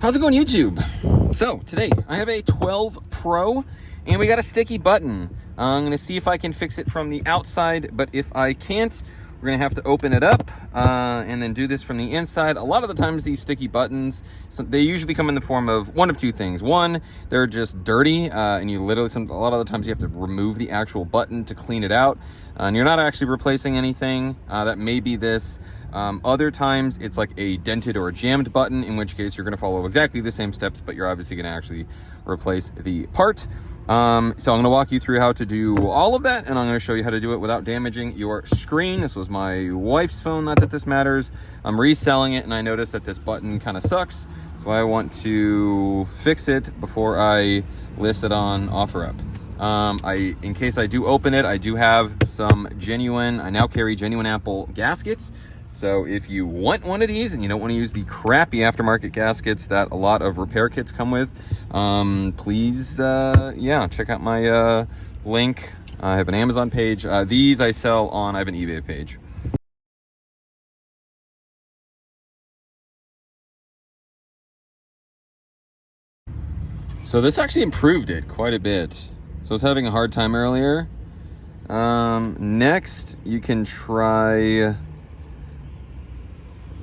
How's it going, YouTube? So today I have a 12 Pro and we got a sticky button. I'm gonna see if I can fix it from the outside, but if I can't, we're gonna have to open it up and then do this from the inside. A lot of the times these sticky buttons, they usually come in the form of one of two things. One, they're just dirty and you literally, a lot of the times you have to remove the actual button to clean it out. And you're not actually replacing anything. That may be this. Other times it's like a dented or a jammed button, in which case you're going to follow exactly the same steps, but you're obviously going to actually replace the part. So I'm going to walk you through how to do all of that, and I'm going to show you how to do it without damaging your screen. This was my wife's phone, not that this matters. I'm reselling it, and I noticed that this button kind of sucks, so I want to fix it before I list it on OfferUp. In case I do open it, I do have some I now carry genuine Apple gaskets. So if you want one of these and you don't want to use the crappy aftermarket gaskets that a lot of repair kits come with, please, check out my link. I have an Amazon page. These I sell on, I have an eBay page. So this actually improved it quite a bit. So I was having a hard time earlier. Next, you can try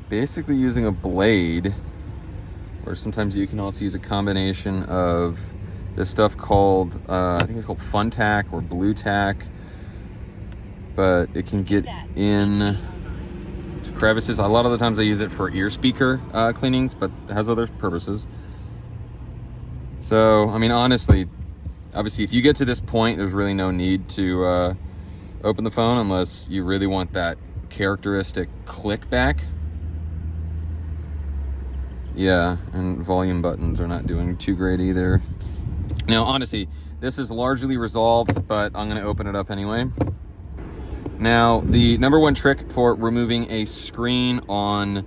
basically using a blade, or sometimes you can also use a combination of this stuff called, I think it's called Fun Tack or Blue Tack, but it can get in to crevices. A lot of the times I use it for ear speaker cleanings, but it has other purposes. So, I mean, honestly, obviously, if you get to this point, there's really no need to open the phone unless you really want that characteristic click back. Yeah, and volume buttons are not doing too great either. Now, honestly, this is largely resolved, but I'm going to open it up anyway. Now, the number one trick for removing a screen on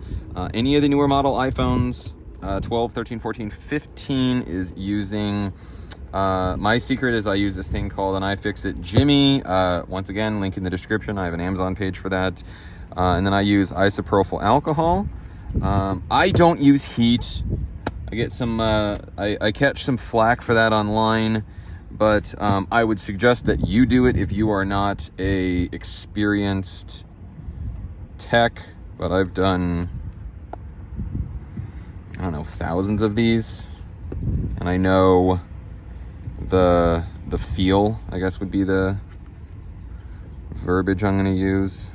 any of the newer model iPhones, 12, 13, 14, 15, is using... my secret is I use this thing called an iFixit Jimmy. Once again, link in the description. I have an Amazon page for that. And then I use isopropyl alcohol. I don't use heat. I get some, I catch some flack for that online, but I would suggest that you do it if you are not a experienced tech. But I've done, I don't know, thousands of these, and I know the feel, I guess, would be the verbiage I'm going to use.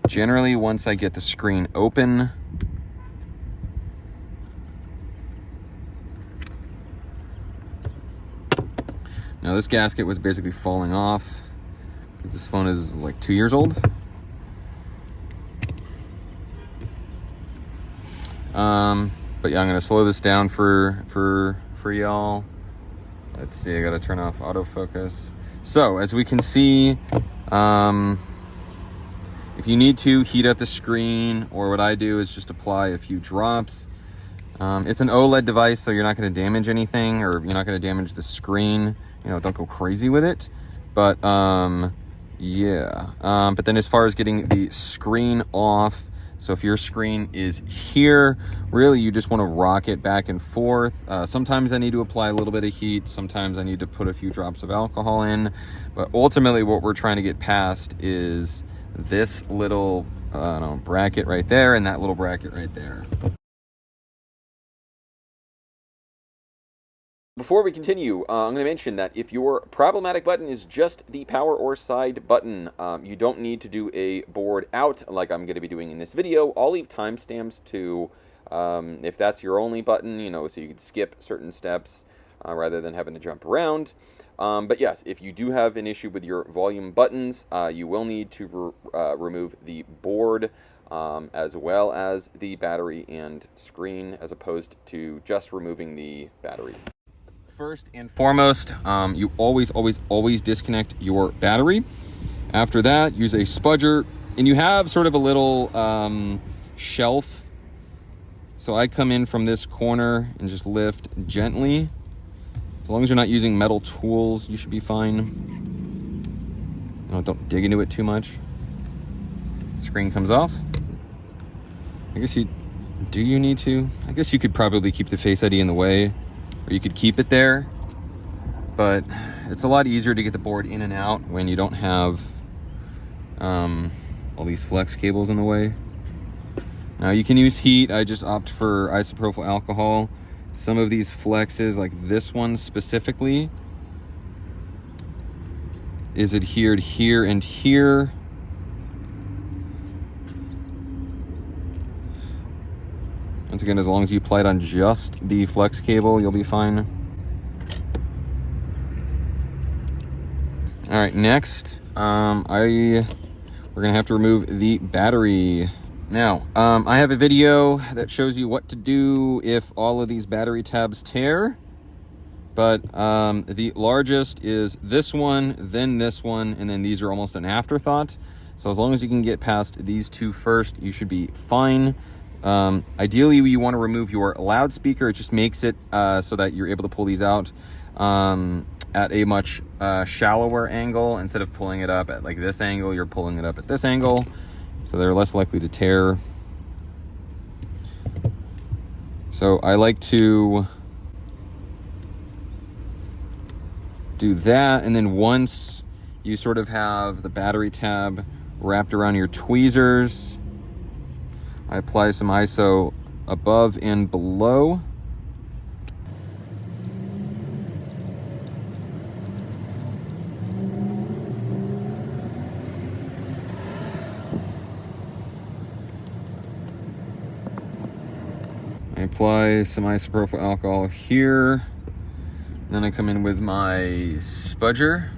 Generally, once I get the screen open, now this gasket was basically falling off because this phone is like 2 years old. But yeah, I'm gonna slow this down for y'all. Let's see, I gotta turn off autofocus. So as we can see, if you need to heat up the screen, or what I do is just apply a few drops. It's an OLED device, so you're not gonna damage anything, or you're not gonna damage the screen. You know, don't go crazy with it. But yeah. But then as far as getting the screen off, so if your screen is here, really you just want to rock it back and forth. Sometimes I need to apply a little bit of heat. Sometimes I need to put a few drops of alcohol in. But ultimately what we're trying to get past is this little bracket right there and that little bracket right there. Before we continue, I'm going to mention that if your problematic button is just the power or side button, you don't need to do a board out like I'm going to be doing in this video. I'll leave timestamps to, if that's your only button, you know, so you can skip certain steps rather than having to jump around. But yes, if you do have an issue with your volume buttons, you will need to remove the board as well as the battery and screen, as opposed to just removing the battery. First and foremost, you always disconnect your battery. After that, use a spudger, and you have sort of a little shelf. So I come in from this corner and just lift gently. As long as you're not using metal tools, you should be fine. Don't dig into it too much. Screen comes off. I guess you need to? I guess you could probably keep the Face ID in the way, or you could keep it there, but it's a lot easier to get the board in and out when you don't have all these flex cables in the way. Now you can use heat. I just opt for isopropyl alcohol. Some of these flexes, like this one specifically, is adhered here and here. Once again, as long as you apply it on just the flex cable, you'll be fine. All right, next, we're gonna have to remove the battery. Now, I have a video that shows you what to do if all of these battery tabs tear, but the largest is this one, then this one, and then these are almost an afterthought. So as long as you can get past these two first, you should be fine. Ideally, you want to remove your loudspeaker. It just makes it so that you're able to pull these out at a much shallower angle. Instead of pulling it up at like this angle, you're pulling it up at this angle. So they're less likely to tear. So I like to do that, and then once you sort of have the battery tab wrapped around your tweezers, I apply some ISO above and below. I apply some isopropyl alcohol here. Then I come in with my spudger.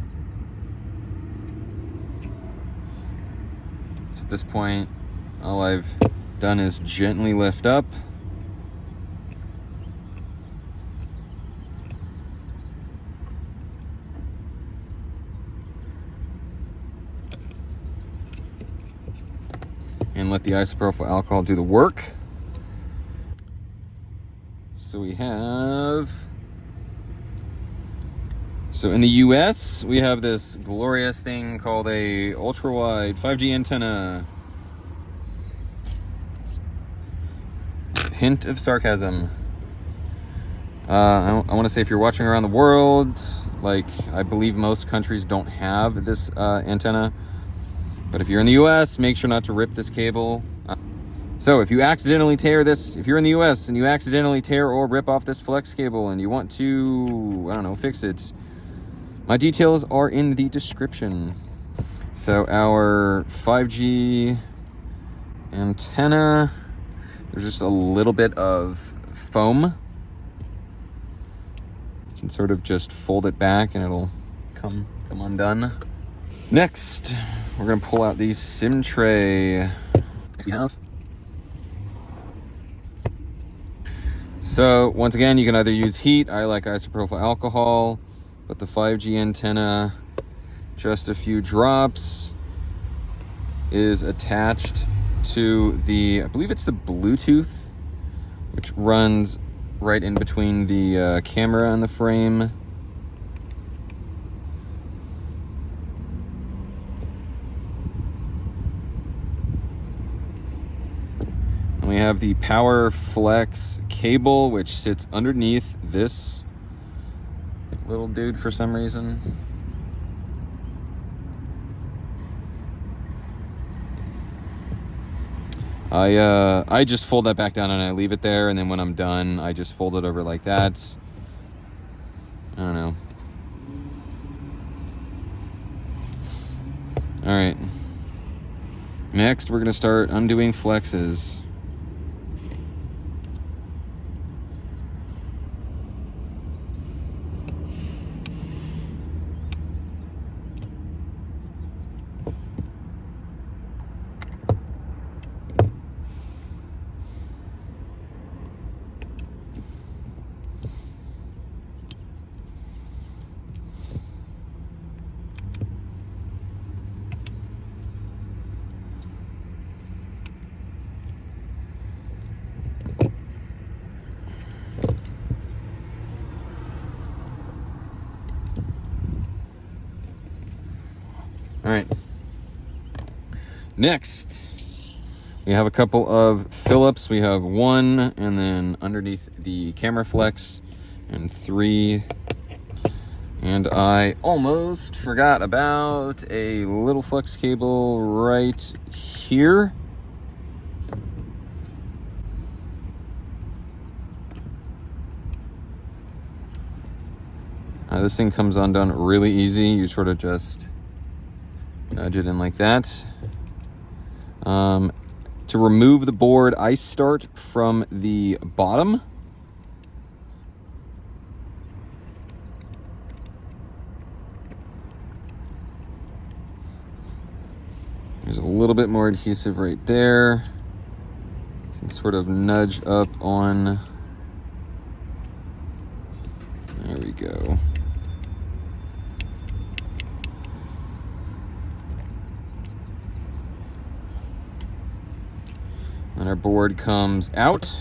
So at this point, all I've done is gently lift up. And let the isopropyl alcohol do the work. So in the US, we have this glorious thing called a ultra-wide 5G antenna. Hint of sarcasm. I want to say if you're watching around the world, like I believe most countries don't have this antenna. But if you're in the US, make sure not to rip this cable. So if you accidentally tear this, if you're in the US and you accidentally tear or rip off this flex cable and you want to, I don't know, fix it, my details are in the description. So our 5G antenna, there's just a little bit of foam. You can sort of just fold it back and it'll come undone. Next, we're gonna pull out the SIM tray. We have. So once again, you can either use heat. I like isopropyl alcohol, but the 5G antenna, just a few drops, is attached to the, I believe it's the Bluetooth, which runs right in between the camera and the frame. And we have the Power Flex cable, which sits underneath this little dude for some reason. I just fold that back down and I leave it there, and then when I'm done, I just fold it over like that. I don't know. All right. Next, we're gonna start undoing flexes. All right. Next, we have a couple of Phillips. We have one, and then underneath the camera flex, and 3. And I almost forgot about a little flex cable right here. This thing comes undone really easy. You sort of just nudge it in like that. To remove the board, I start from the bottom. There's a little bit more adhesive right there. You can sort of nudge up on. There we go. And our board comes out.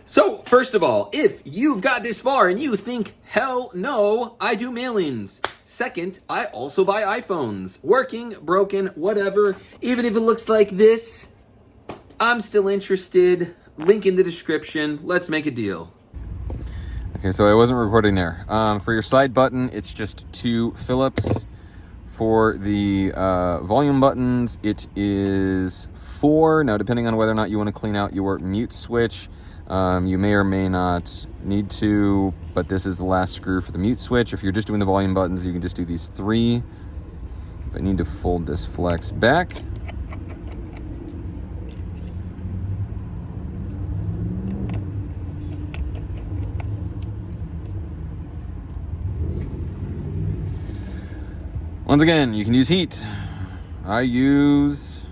So, first of all, if you've got this far and you think, hell no, I do mailings. Second, I also buy iPhones. Working, broken, whatever. Even if it looks like this, I'm still interested. Link in the description. Let's make a deal. Okay, so I wasn't recording there. For your side button, it's just 2 Phillips. For the volume buttons, it is 4. Now, depending on whether or not you want to clean out your mute switch, you may or may not need to, but this is the last screw for the mute switch. If you're just doing the volume buttons, you can just do these 3. But I need to fold this flex back. Once again, you can use heat. I use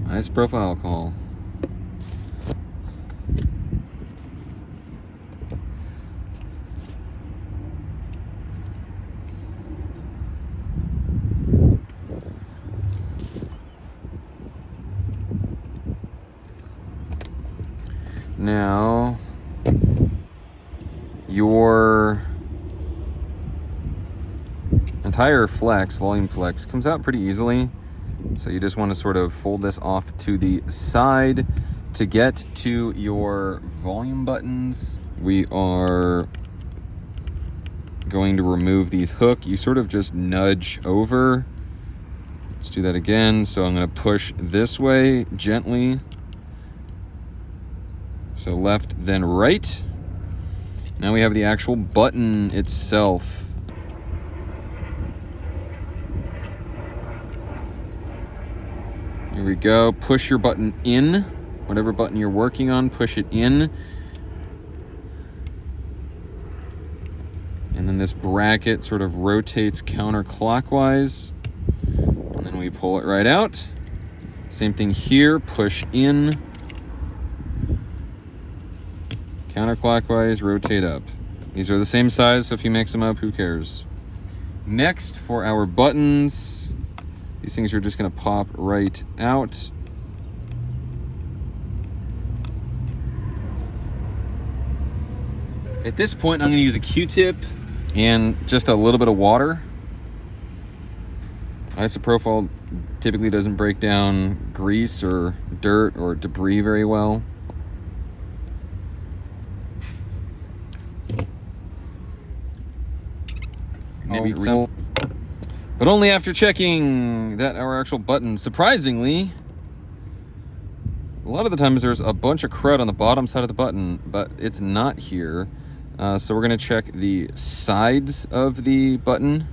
isopropyl alcohol. Now, your entire flex, volume flex, comes out pretty easily. So you just want to sort of fold this off to the side to get to your volume buttons. We are going to remove these hook. You sort of just nudge over. Let's do that again. So I'm going to push this way gently. So left, then right. Now we have the actual button itself. Here we go. Push your button in. Whatever button you're working on, push it in. And then this bracket sort of rotates counterclockwise. And then we pull it right out. Same thing here, push in. Counterclockwise, rotate up. These are the same size, so if you mix them up, who cares? Next, for our buttons, these things are just gonna pop right out. At this point, I'm gonna use a Q-tip and just a little bit of water. Isopropyl typically doesn't break down grease or dirt or debris very well. Maybe some, but only after checking that our actual button, surprisingly, a lot of the times there's a bunch of crud on the bottom side of the button, but it's not here. So we're gonna check the sides of the button.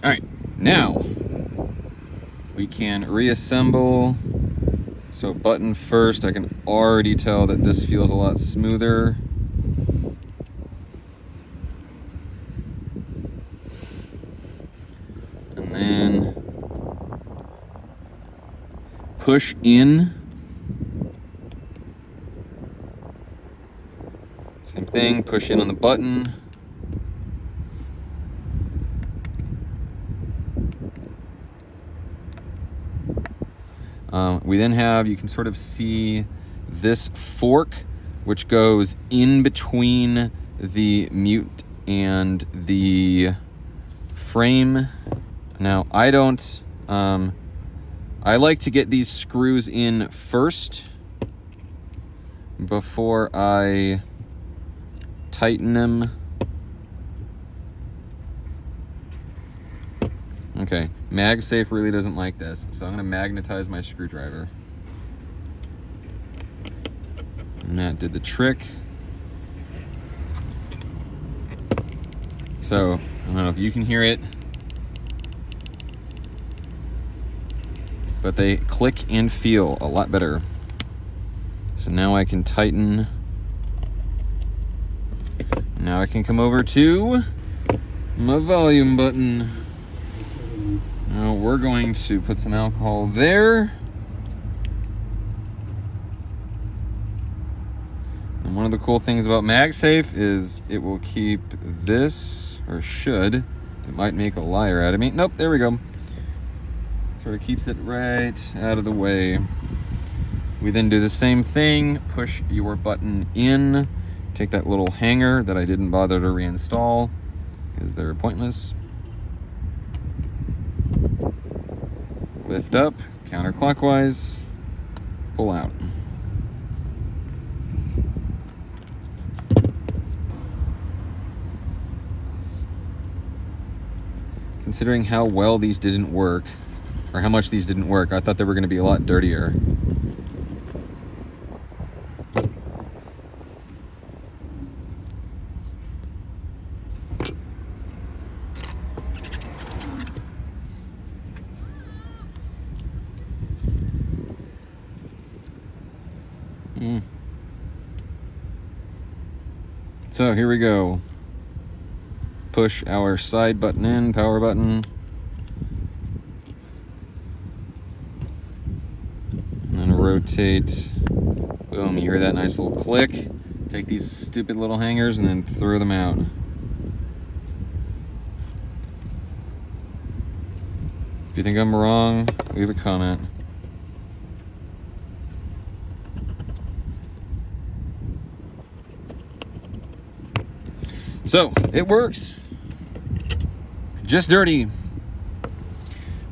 All right, now we can reassemble. So button first, I can already tell that this feels a lot smoother. And then push in. Same thing, push in on the button. We then have, you can sort of see this fork, which goes in between the mute and the frame. Now, I don't, I like to get these screws in first before I tighten them. Okay, MagSafe really doesn't like this, so I'm gonna magnetize my screwdriver. And that did the trick. So, I don't know if you can hear it, but they click and feel a lot better. So now I can tighten. Now I can come over to my volume button. Now we're going to put some alcohol there. And one of the cool things about MagSafe is it will keep this, or should. It might make a liar out of me. Nope, there we go. Sort of keeps it right out of the way. We then do the same thing, push your button in, take that little hanger that I didn't bother to reinstall because they're pointless. Lift up, counterclockwise, pull out. Considering how well these didn't work, or how much these didn't work, I thought they were going to be a lot dirtier. So here we go. Push our side button in, power button. And then rotate. Boom, you hear that nice little click. Take these stupid little hangers and then throw them out. If you think I'm wrong, leave a comment. So, it works. Just dirty.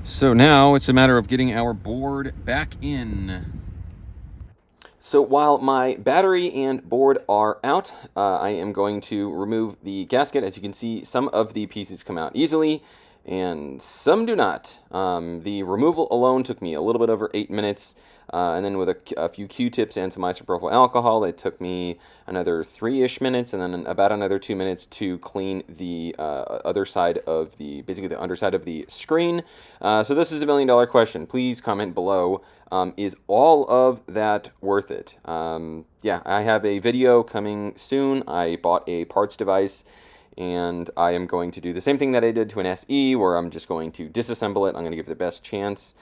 So now it's a matter of getting our board back in. So while my battery and board are out, I am going to remove the gasket. As you can see, some of the pieces come out easily and some do not. The removal alone took me a little bit over 8 minutes. And then with a few Q-tips and some isopropyl alcohol, it took me another 3-ish minutes, and then about another 2 minutes to clean the other side of basically the underside of the screen. So this is $1 million question. Please comment below. Is all of that worth it? Yeah, I have a video coming soon. I bought a parts device, and I am going to do the same thing that I did to an SE, where I'm just going to disassemble it. I'm going to give it the best chance.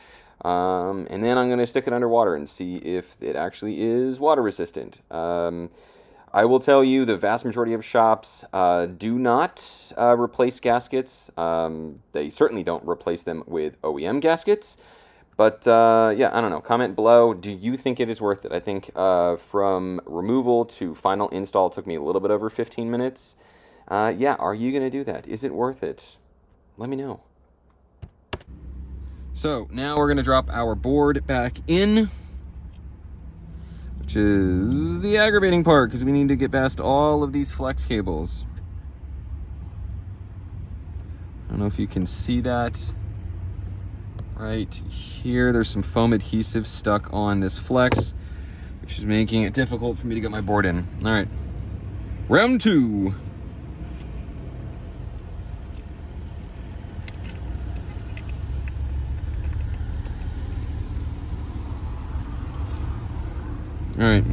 And then I'm going to stick it underwater and see if it actually is water resistant. I will tell you the vast majority of shops do not replace gaskets. They certainly don't replace them with OEM gaskets. But yeah, I don't know. Comment below. Do you think it is worth it? I think from removal to final install took me a little bit over 15 minutes. Yeah, are you going to do that? Is it worth it? Let me know. So now we're going to drop our board back in, which is the aggravating part because we need to get past all of these flex cables. I don't know if you can see that. Right here, there's some foam adhesive stuck on this flex, which is making it difficult for me to get my board in. All right, round 2. All right.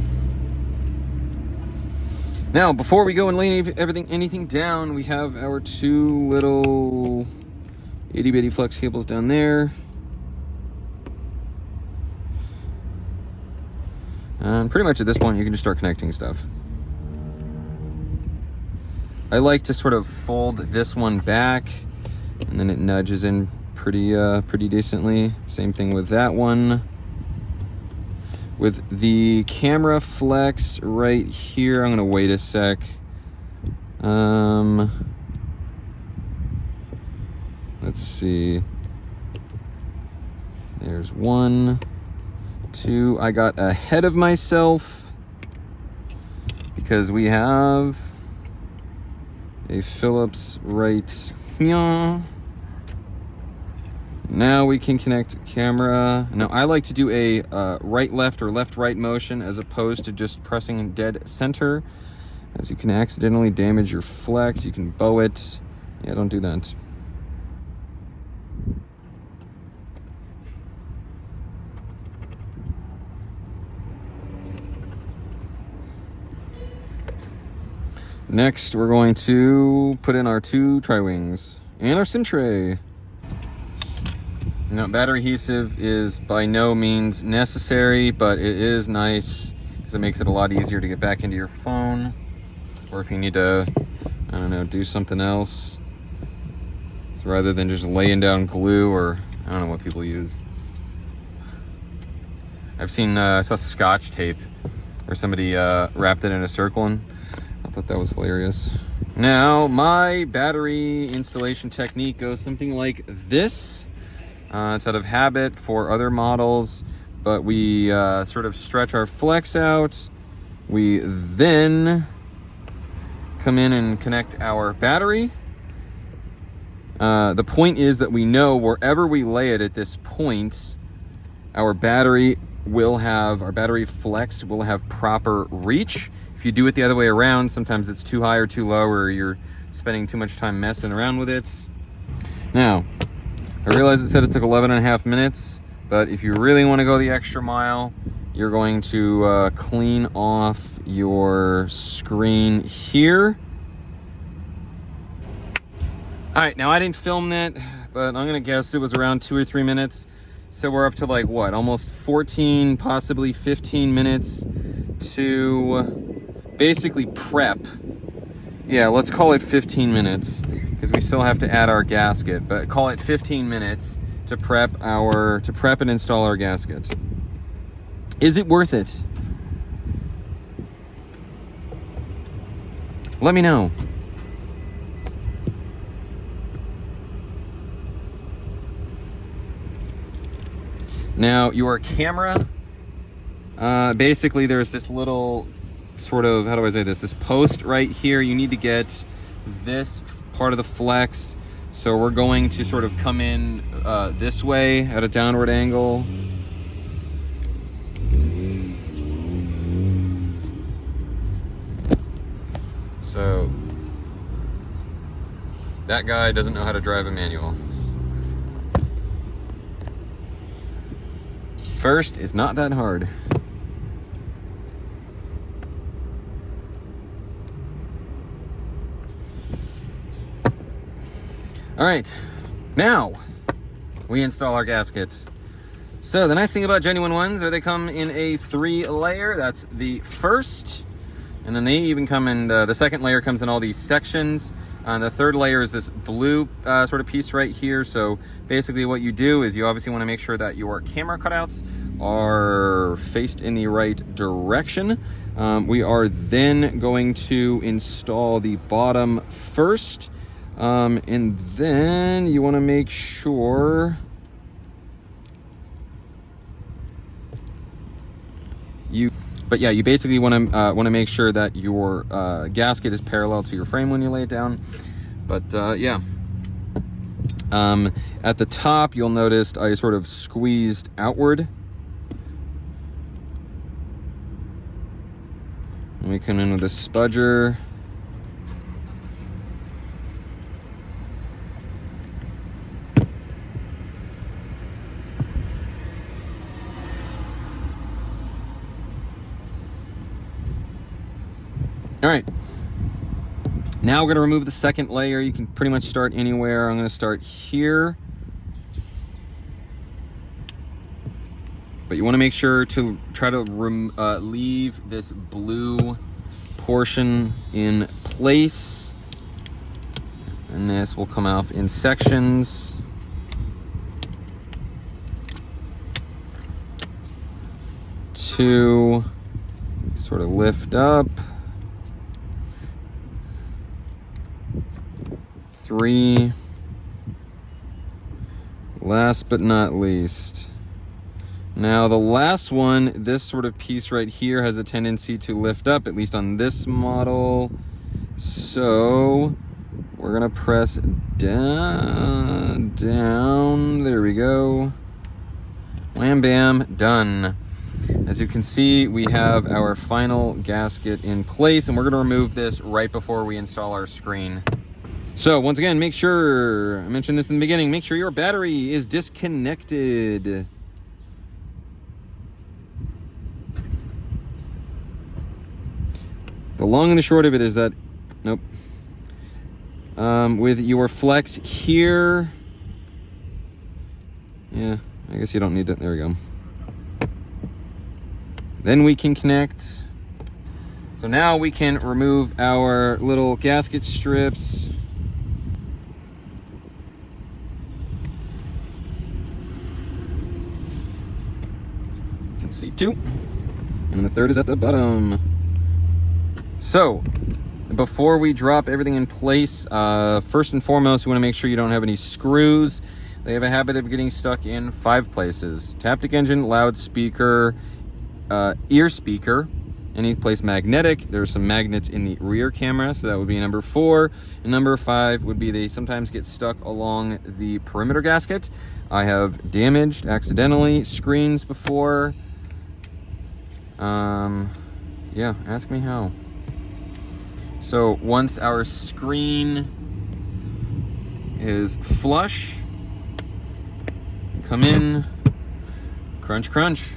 Now, before we go and lay anything down, we have our 2 little itty bitty flex cables down there. And pretty much at this point, you can just start connecting stuff. I like to sort of fold this one back, and then it nudges in pretty decently. Same thing with that one. with the camera flex right here. I'm gonna wait a sec. Let's see. There's 1, 2. I got ahead of myself because we have a Phillips right here. Now we can connect camera. Now I like to do a right-left or left-right motion as opposed to just pressing dead center, as you can accidentally damage your flex. You can bow it. Yeah, don't do that. Next, we're going to put in our 2 tri-wings and our SIM tray. Now, battery adhesive is by no means necessary, but it is nice because it makes it a lot easier to get back into your phone, or if you need to, I don't know, do something else. So rather than just laying down glue, or I don't know what people use. I saw Scotch tape where somebody wrapped it in a circle, and I thought that was hilarious. Now, my battery installation technique goes something like this. It's out of habit for other models, but we sort of stretch our flex out. We then come in and connect our battery. The point is that we know wherever we lay it at this point, our battery flex will have proper reach. If you do it the other way around, sometimes it's too high or too low, or you're spending too much time messing around with it. Now, I realize it said it took 11.5 minutes, but if you really want to go the extra mile, you're going to clean off your screen here. All right, now I didn't film that, but I'm gonna guess it was around 2 or 3 minutes. So we're up to like what, almost 14, possibly 15 minutes to basically prep. Yeah, let's call it 15 minutes because we still have to add our gasket, but call it 15 minutes to prep and install our gasket. Is it worth it? Let me know. Now, your camera, basically there's this little sort of, how do I say this post right here. You need to get this part of the flex. So we're going to sort of come in this way at a downward angle. So that guy doesn't know how to drive a manual. First, it's not that hard. All right, now we install our gasket. So the nice thing about genuine ones are they come in a 3-layer. That's the first. And then they even come in, the second layer comes in all these sections. The third layer is this blue sort of piece right here. So basically what you do is you obviously want to make sure that your camera cutouts are faced in the right direction. We are then going to install the bottom first. And then you want to make sure you basically want to make sure that your gasket is parallel to your frame when you lay it down. But yeah, at the top you'll notice I sort of squeezed outward. And we come in with a spudger. All right, now we're gonna remove the second layer. You can pretty much start anywhere. I'm gonna start here. But you wanna make sure to try to leave this blue portion in place. And this will come off in sections. 2, sort of lift up. 3. Last but not least. Now the last one, this sort of piece right here has a tendency to lift up, at least on this model. So we're gonna press down, there we go. Wham bam, done. As you can see, we have our final gasket in place, and we're gonna remove this right before we install our screen. So once again, make sure, I mentioned this in the beginning, make sure your battery is disconnected. The long and the short of it is that, nope. With your flex here, yeah, I guess you don't need it, there we go. Then we can connect. So now we can remove our little gasket strips. You can see 2. And the 3rd is at the bottom. So, before we drop everything in place, first and foremost, you want to make sure you don't have any screws. They have a habit of getting stuck in 5 places. Taptic engine, loudspeaker, ear speaker, any place magnetic. There's some magnets in the rear camera, so that would be number 4. And number 5 would be they sometimes get stuck along the perimeter gasket. I have damaged, accidentally, screens before. Yeah, ask me how. So once our screen is flush, come in, crunch, crunch.